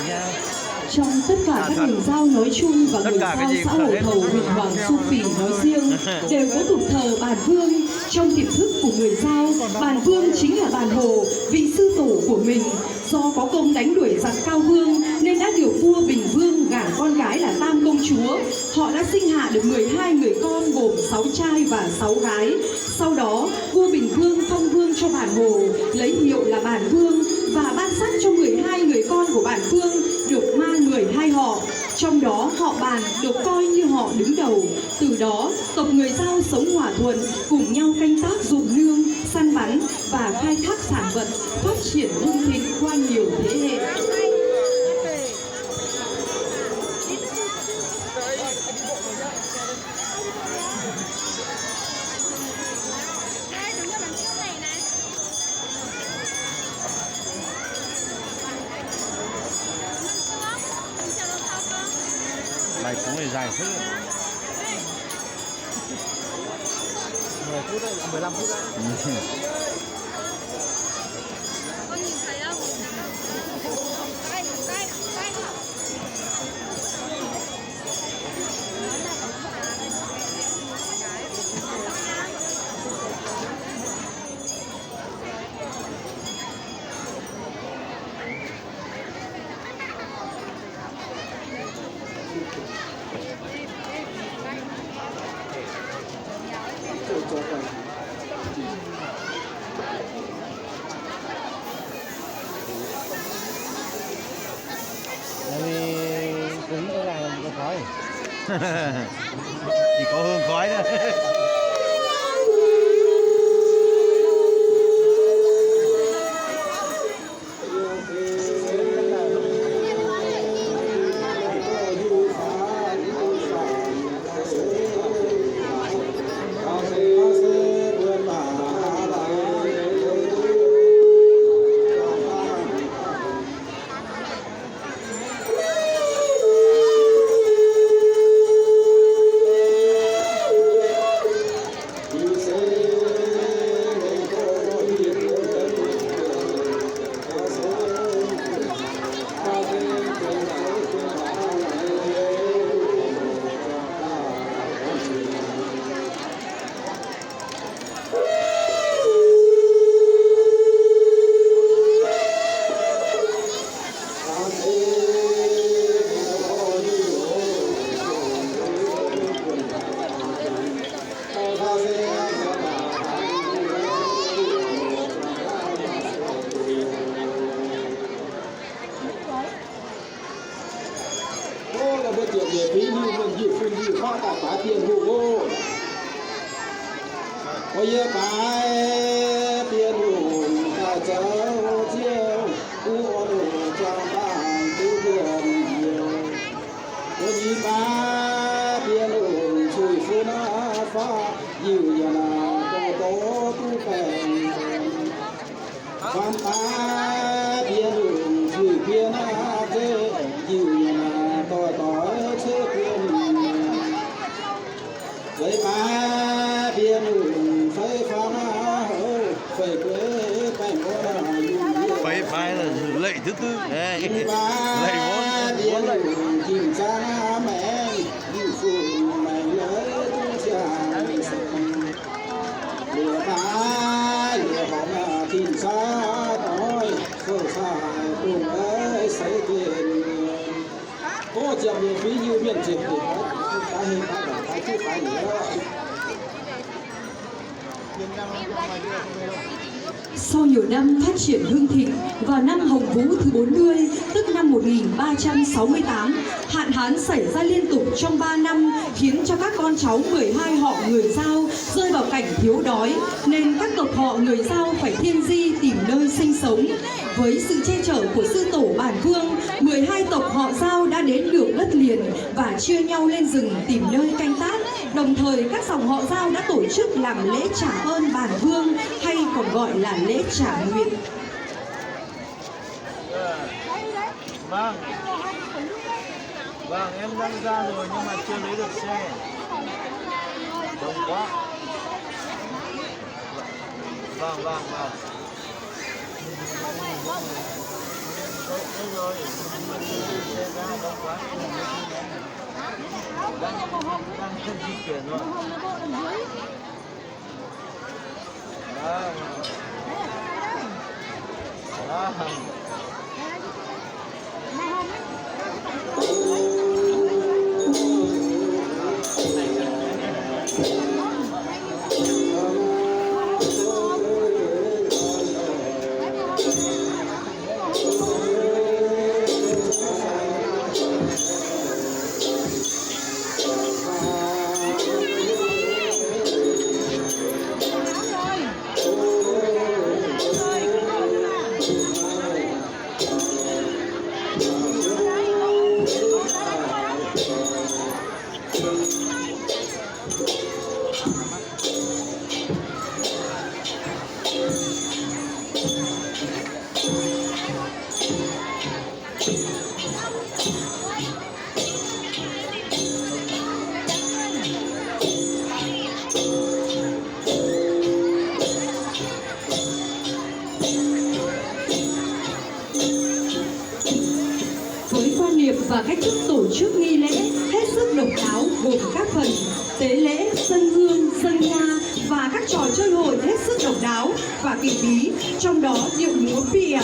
giao. Trong tất cả các người Dao nói chung và người Dao xã hội Thầu huyện Hoàng Su Phì nói riêng đều có tục thờ bàn Vương. Trong tiềm thức của người Dao, bàn Vương chính là bàn Hồ, vị sư tổ của mình. Do có công đánh đuổi giặc Cao Vương nên đã điều vua Bình Vương gả con gái là Tam công chúa. Họ đã sinh hạ được 12 người con gồm 6 trai và 6 gái. Sau đó, vua Bình Vương phong vương cho bàn Hồ, lấy hiệu là bàn Vương và ban sắc cho 12 người con của bàn Vương được mang 12 họ. Trong đó họ Bàn được coi như họ đứng đầu. Từ đó, tộc người Dao sống hòa thuận, cùng nhau canh tác ruộng nương, săn bắn và khai thác sản vật, phát triển hưng thịnh qua nhiều thế hệ. Này cũng này dài thế. 10 phút đấy, 15 phút đấy. Con nhìn thấy không? Đây, đây, đây. Cúng cái này là một cái khói. Chỉ có hương khói thôi. Ôi cái tiền hùng ta chớ chiêu của đồ trong bàn tư tiền nhiều. Ôi ba tiền hùng chui phu na pha dịu nhà na tô tô tu phèn. Quan ta tiền hùng chui phía na dê dịu nhà na to to chế tiền. Với ba tiền hùng phải phá hậu phải quê cảnh có Phải phải là lệ thứ tư. Lệ bốn lệ chìm ra mẹ như phùng mày lấy tu trà lửa ba lửa bóng tìm xa tối khổ xài cùng ấy xây tiền có chậm nhiều phí như miền triệt để ta hình ta chứ phải nữa. Sau nhiều năm phát triển hưng thịnh, vào năm Hồng Vũ thứ 40, tức năm 1368, hạn hán xảy ra liên tục trong 3 năm, khiến cho các con cháu 12 họ người Dao rơi vào cảnh thiếu đói, nên các tộc họ người Dao phải thiên di tìm nơi sinh sống. Với sự che chở của sư tổ Bản Vương, 12 tộc họ Dao đã đến được đất liền và chia nhau lên rừng tìm nơi canh tác. Đồng thời các dòng họ Dao đã tổ chức làm lễ trả ơn Bản Vương, hay còn gọi là lễ trả nguyện. Vâng. Vâng, em đang ra rồi nhưng mà chưa lấy được xe. Đông quá. Vâng. Đấy rồi, xe ra đông quá. Đang di chuyển rồi. Và cách thức tổ chức nghi lễ hết sức độc đáo gồm các phần tế lễ, dân hương, dân hoa và các trò chơi hội hết sức độc đáo và kỳ bí, trong đó điệu múa pi éo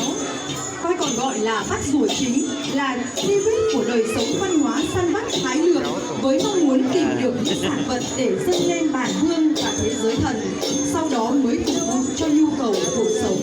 hay còn gọi là bắt rùa chính là di tích của đời sống văn hóa săn bắt hái lượm với mong muốn tìm được những sản vật để dâng lên bản hương và thế giới thần, sau đó mới phục vụ cho nhu cầu của cuộc sống.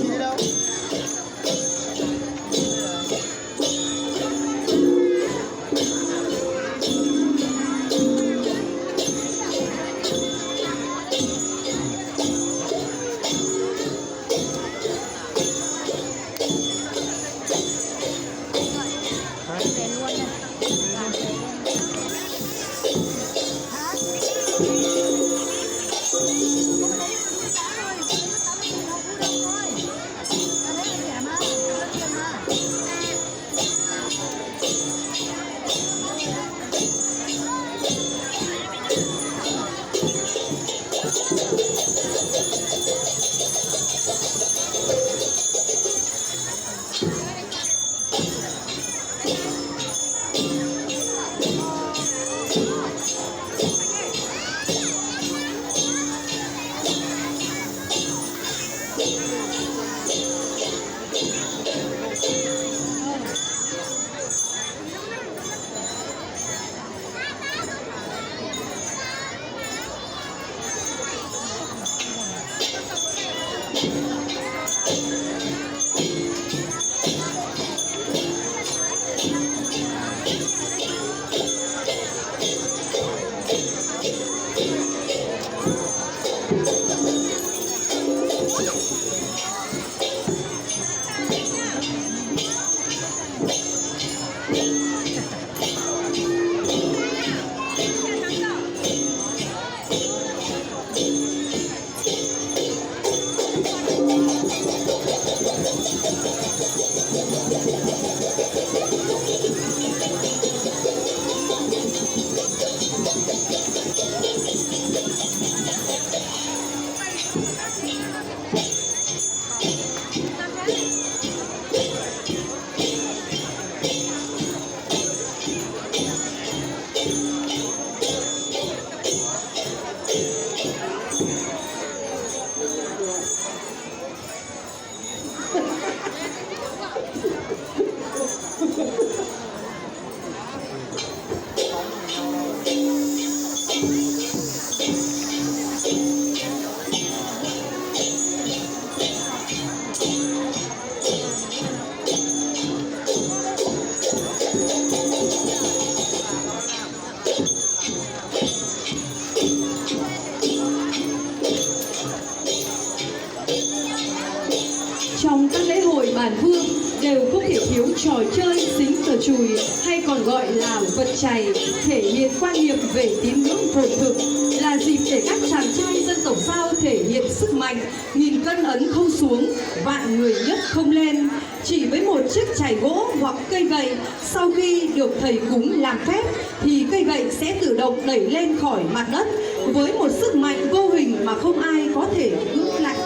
Trong các lễ hội bản Vương đều không thể thiếu trò chơi xính cờ chùi hay còn gọi là vật chày, thể hiện quan niệm về tín ngưỡng phồn thực, là dịp để các chàng trai dân tộc Dao thể hiện sức mạnh, nghìn cân ấn không xuống, vạn người nhất không lên. chỉ với một chiếc chày gỗ hoặc cây gậy. Sau khi được thầy cúng làm phép thì cây gậy sẽ tự động đẩy lên khỏi mặt đất với một sức mạnh vô hình mà không ai có thể cưỡng lại,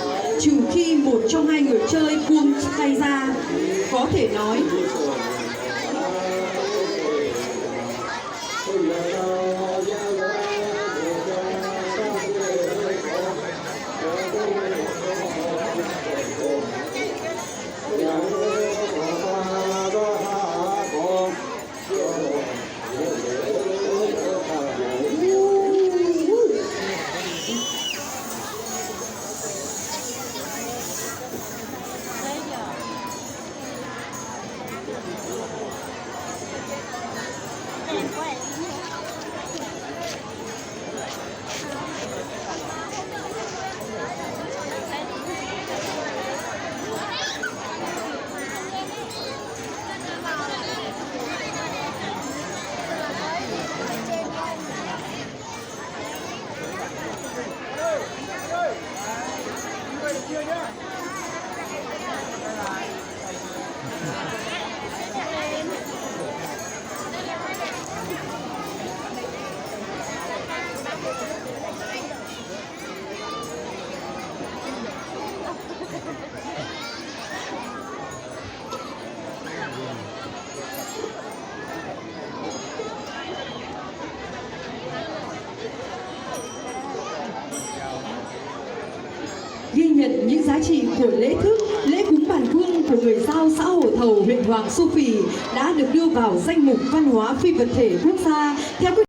trừ khi một trong hai người chơi buông tay ra. Có thể nói ghi nhận những giá trị của lễ thức, lễ cúng bàn vương của người Dao xã Hồ Thầu, huyện Hoàng Su Phì đã được đưa vào danh mục văn hóa phi vật thể quốc gia theo